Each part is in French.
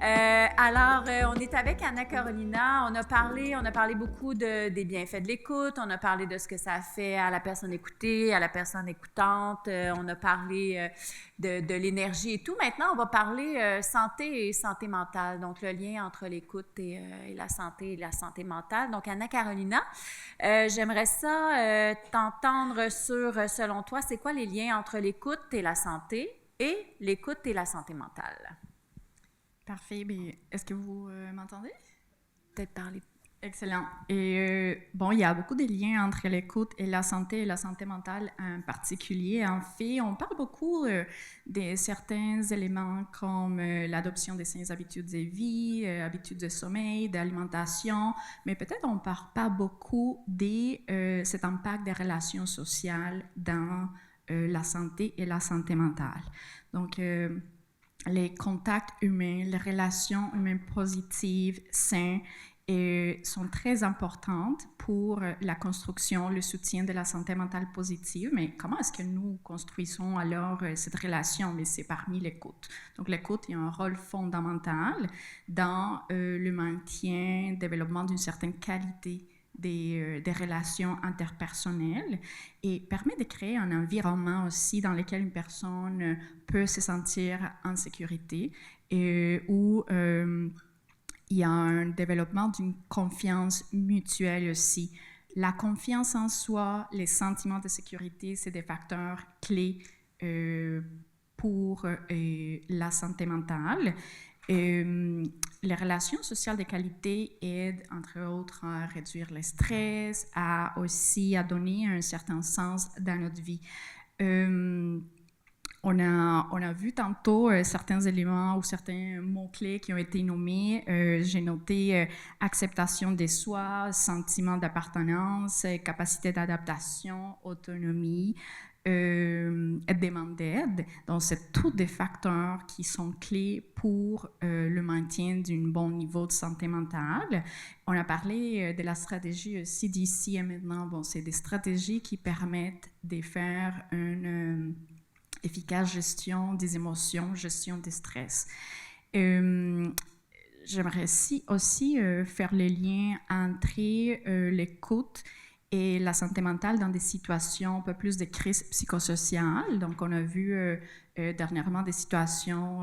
On est avec Anna Carolina. On a parlé beaucoup des bienfaits de l'écoute. On a parlé de ce que ça fait à la personne écoutée, à la personne écoutante. On a parlé de l'énergie et tout. Maintenant, on va parler santé et santé mentale. Donc, le lien entre l'écoute et la santé mentale. Donc, Anna Carolina, j'aimerais ça t'entendre sur, selon toi, c'est quoi les liens entre l'écoute et la santé et l'écoute et la santé mentale? Parfait. Bien, est-ce que vous m'entendez? Peut-être parler. Excellent. Et bon, il y a beaucoup de liens entre l'écoute et la santé mentale en particulier. En fait, on parle beaucoup de certains éléments comme l'adoption des saines habitudes de vie, habitudes de sommeil, d'alimentation, mais peut-être on ne parle pas beaucoup de cet impact des relations sociales dans la santé et la santé mentale. Donc, les contacts humains, les relations humaines positives, saines, sont très importantes pour la construction, le soutien de la santé mentale positive. Mais comment est-ce que nous construisons alors cette relation? Mais c'est parmi l'écoute. Donc l'écoute a un rôle fondamental dans le maintien, le développement d'une certaine qualité des relations interpersonnelles et permet de créer un environnement aussi dans lequel une personne peut se sentir en sécurité et où il y a un développement d'une confiance mutuelle aussi. La confiance en soi, les sentiments de sécurité, c'est des facteurs clés pour la santé mentale. Les relations sociales de qualité aident, entre autres, à réduire le stress, aussi à donner un certain sens dans notre vie. On a vu tantôt certains éléments ou certains mots-clés qui ont été nommés. J'ai noté acceptation de soi, sentiment d'appartenance, capacité d'adaptation, autonomie, demande d'aide. Donc, c'est tous des facteurs qui sont clés pour le maintien d'un bon niveau de santé mentale. On a parlé de la stratégie CDC et maintenant, bon, c'est des stratégies qui permettent de faire une efficace gestion des émotions, gestion des stress. J'aimerais aussi faire le lien entre l'écoute et la santé mentale dans des situations un peu plus de crise psychosociale. Donc, on a vu dernièrement des situations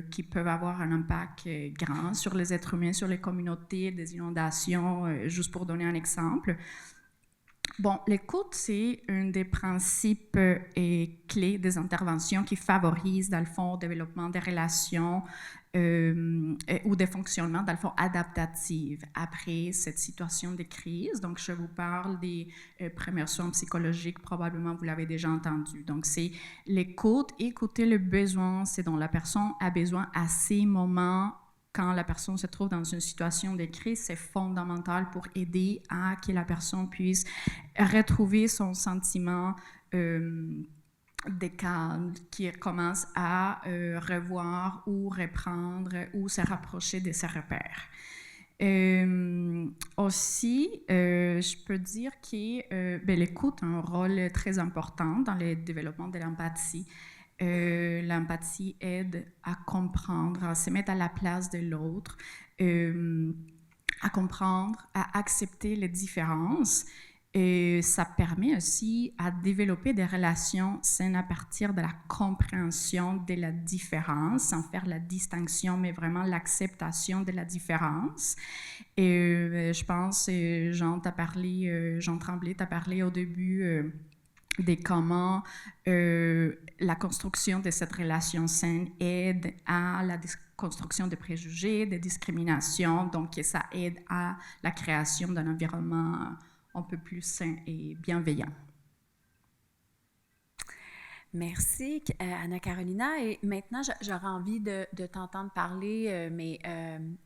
qui peuvent avoir un impact grand sur les êtres humains, sur les communautés, des inondations, juste pour donner un exemple. Bon, l'écoute, c'est un des principes et clés des interventions qui favorisent, dans le fond, le développement des relations ou des fonctionnements, dans le fond, adaptatifs après cette situation de crise. Donc, je vous parle des premiers soins psychologiques, probablement vous l'avez déjà entendu. Donc, c'est l'écoute, écouter le besoin, c'est dont la personne a besoin à ces moments. Quand la personne se trouve dans une situation de crise, c'est fondamental pour aider à que la personne puisse retrouver son sentiment de calme, qui commence à revoir ou reprendre ou se rapprocher de ses repères. Aussi, je peux dire que l'écoute a un rôle très important dans le développement de l'empathie. L'empathie aide à comprendre, à se mettre à la place de l'autre, à comprendre, à accepter les différences. Et ça permet aussi à développer des relations saines à partir de la compréhension de la différence, sans faire la distinction, mais vraiment l'acceptation de la différence. Et je pense, Jean Tremblay t'a parlé au début de comment la construction de cette relation saine aide à la construction de préjugés, de discriminations, donc ça aide à la création d'un environnement un peu plus sain et bienveillant. Merci, Anna Carolina. Et maintenant, j'aurais envie de t'entendre parler, mais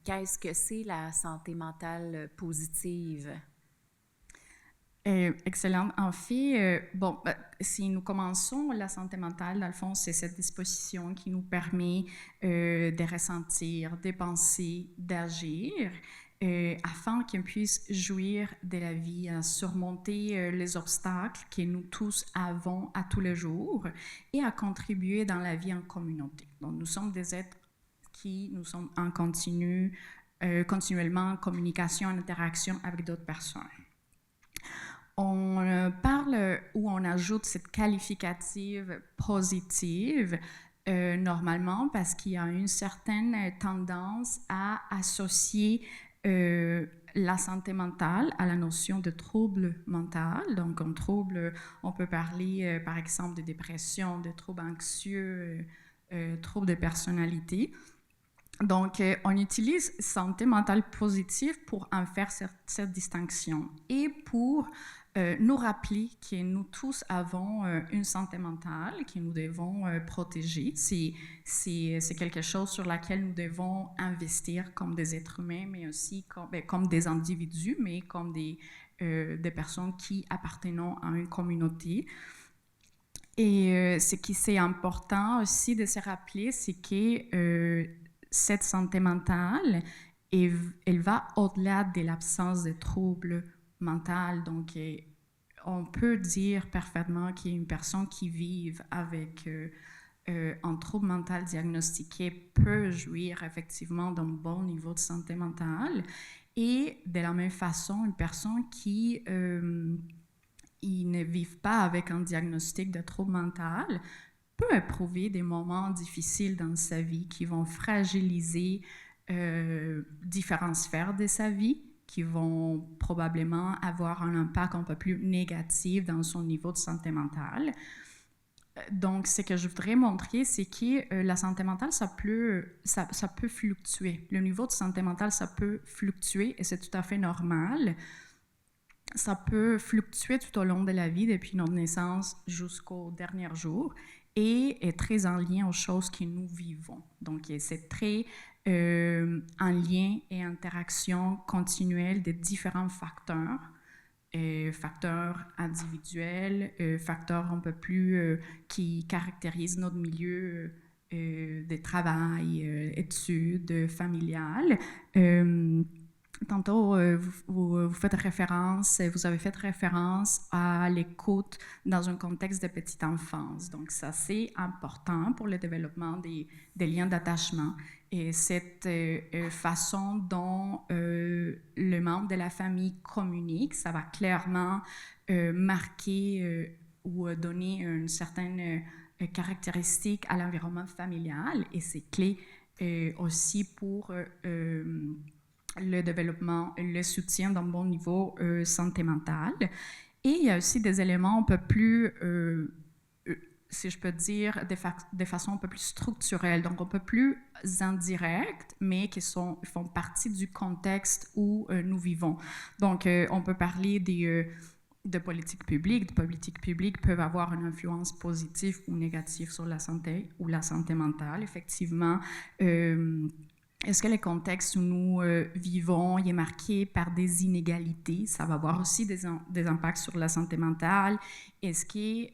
qu'est-ce que c'est la santé mentale positive? Excellent. En fait, si nous commençons la santé mentale, dans le fond, c'est cette disposition qui nous permet de ressentir, de penser, d'agir, afin qu'on puisse jouir de la vie, à surmonter les obstacles que nous tous avons à tous les jours et à contribuer dans la vie en communauté. Donc, nous sommes des êtres qui nous sommes en continuellement en communication, en interaction avec d'autres personnes. On parle ou on ajoute cette qualificative positive normalement parce qu'il y a une certaine tendance à associer la santé mentale à la notion de trouble mental. Donc, en trouble, on peut parler par exemple de dépression, de troubles anxieux, troubles de personnalité. Donc, on utilise santé mentale positive pour en faire cette distinction et pour nous rappeler que nous tous avons une santé mentale que nous devons protéger. C'est quelque chose sur laquelle nous devons investir comme des êtres humains, mais aussi comme des individus, mais comme des personnes qui appartiennent à une communauté. Et ce qui est important aussi de se rappeler, c'est que cette santé mentale, elle va au-delà de l'absence de troubles mentaux. Donc, on peut dire parfaitement qu'il y a une personne qui vit avec un trouble mental diagnostiqué peut jouir effectivement d'un bon niveau de santé mentale. Et de la même façon, une personne qui ne vit pas avec un diagnostic de trouble mental peut éprouver des moments difficiles dans sa vie qui vont fragiliser différentes sphères de sa vie, qui vont probablement avoir un impact un peu plus négatif dans son niveau de santé mentale. Donc, ce que je voudrais montrer, c'est que la santé mentale, ça peut fluctuer. Le niveau de santé mentale, ça peut fluctuer et c'est tout à fait normal. Ça peut fluctuer tout au long de la vie, depuis notre naissance jusqu'au dernier jour, et est très en lien aux choses que nous vivons. Donc, c'est très en lien et interaction continuelle de différents facteurs, facteurs individuels, facteurs un peu plus qui caractérisent notre milieu de travail, études familiales. Tantôt, vous avez fait référence à l'écoute dans un contexte de petite enfance. Donc, ça, c'est important pour le développement des liens d'attachement. Et cette façon dont le membre de la famille communique, ça va clairement marquer ou donner une certaine caractéristique à l'environnement familial. Et c'est clé aussi pour le développement, le soutien d'un bon niveau santé mentale. Et il y a aussi des éléments un peu plus, si je peux dire, de façon un peu plus structurelle, donc un peu plus indirecte, mais qui font partie du contexte où nous vivons. Donc, on peut parler de politiques publiques. Les politiques publiques peuvent avoir une influence positive ou négative sur la santé ou la santé mentale. Effectivement, est-ce que le contexte où nous vivons est marqué par des inégalités? Ça va avoir aussi des impacts sur la santé mentale. Est-ce qu'il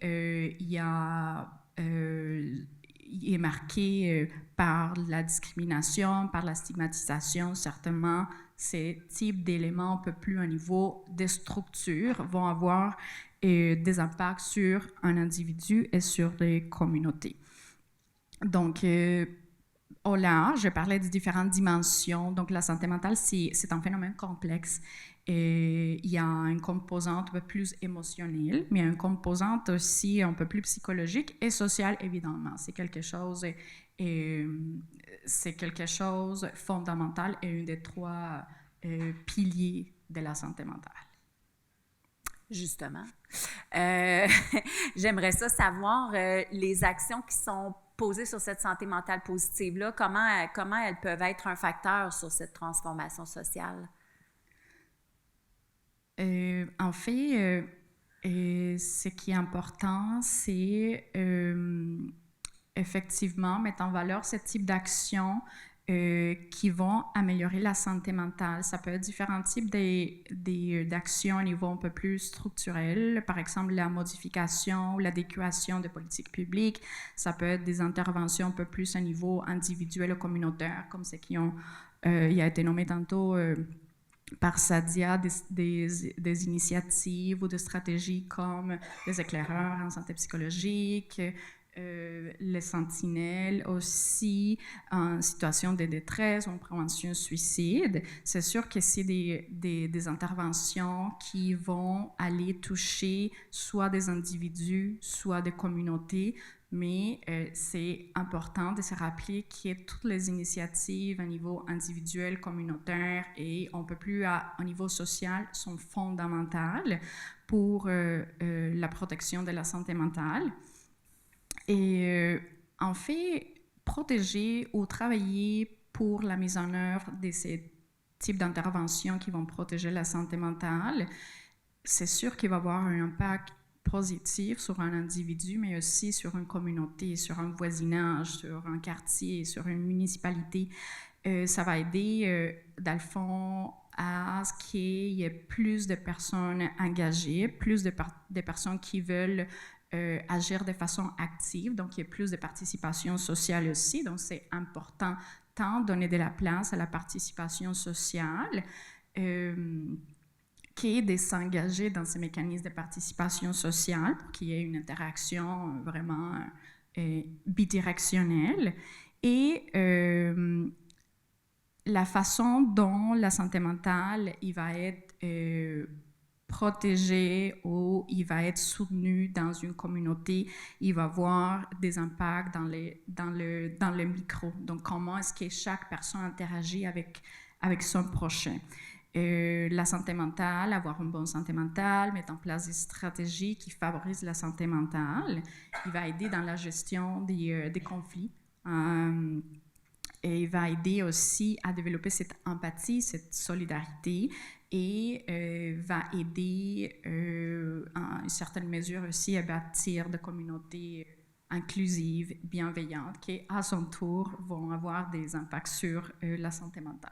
est marqué par la discrimination, par la stigmatisation? Certainement, ces types d'éléments un peu plus à niveau de structure vont avoir des impacts sur un individu et sur les communautés. Donc, au large, je parlais de différentes dimensions. Donc, la santé mentale, c'est un phénomène complexe. Et il y a une composante un peu plus émotionnelle, mais une composante aussi un peu plus psychologique et sociale, évidemment. C'est quelque chose fondamental et un des trois piliers de la santé mentale. Justement. J'aimerais ça savoir les actions qui sont posées sur cette santé mentale positive-là, comment elles peuvent être un facteur sur cette transformation sociale? En fait, ce qui est important, c'est effectivement mettre en valeur ce type d'actions qui vont améliorer la santé mentale. Ça peut être différents types d'actions au niveau un peu plus structurel, par exemple la modification ou l'adéquation de politiques publiques. Ça peut être des interventions un peu plus à niveau individuel ou communautaire, comme ce qui il a été nommé tantôt par Sadia, des initiatives ou des stratégies comme les éclaireurs en santé psychologique, les sentinelles aussi en situation de détresse, en prévention suicide. C'est sûr que c'est des interventions qui vont aller toucher soit des individus, soit des communautés, mais c'est important de se rappeler que toutes les initiatives à niveau individuel, communautaire et on ne peut plus au niveau social sont fondamentales pour la protection de la santé mentale. Et en fait, protéger ou travailler pour la mise en œuvre de ces types d'interventions qui vont protéger la santé mentale, c'est sûr qu'il va y avoir un impact positif sur un individu, mais aussi sur une communauté, sur un voisinage, sur un quartier, sur une municipalité. Ça va aider, dans le fond, à ce qu'il y ait plus de personnes engagées, plus de personnes qui veulent agir de façon active, donc il y a plus de participation sociale aussi, donc c'est important tant donner de la place à la participation sociale qu'est de s'engager dans ces mécanismes de participation sociale pour qu'il y ait une interaction vraiment bidirectionnelle. Et la façon dont la santé mentale il va être protégé ou il va être soutenu dans une communauté, il va avoir des impacts dans le micro. Donc, comment est-ce que chaque personne interagit avec son prochain? La santé mentale, avoir une bonne santé mentale, mettre en place des stratégies qui favorisent la santé mentale, il va aider dans la gestion des conflits. Et il va aider aussi à développer cette empathie, cette solidarité et va aider en une certaine mesure aussi à bâtir des communautés inclusives, bienveillantes, qui à son tour vont avoir des impacts sur la santé mentale.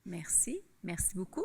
Merci beaucoup.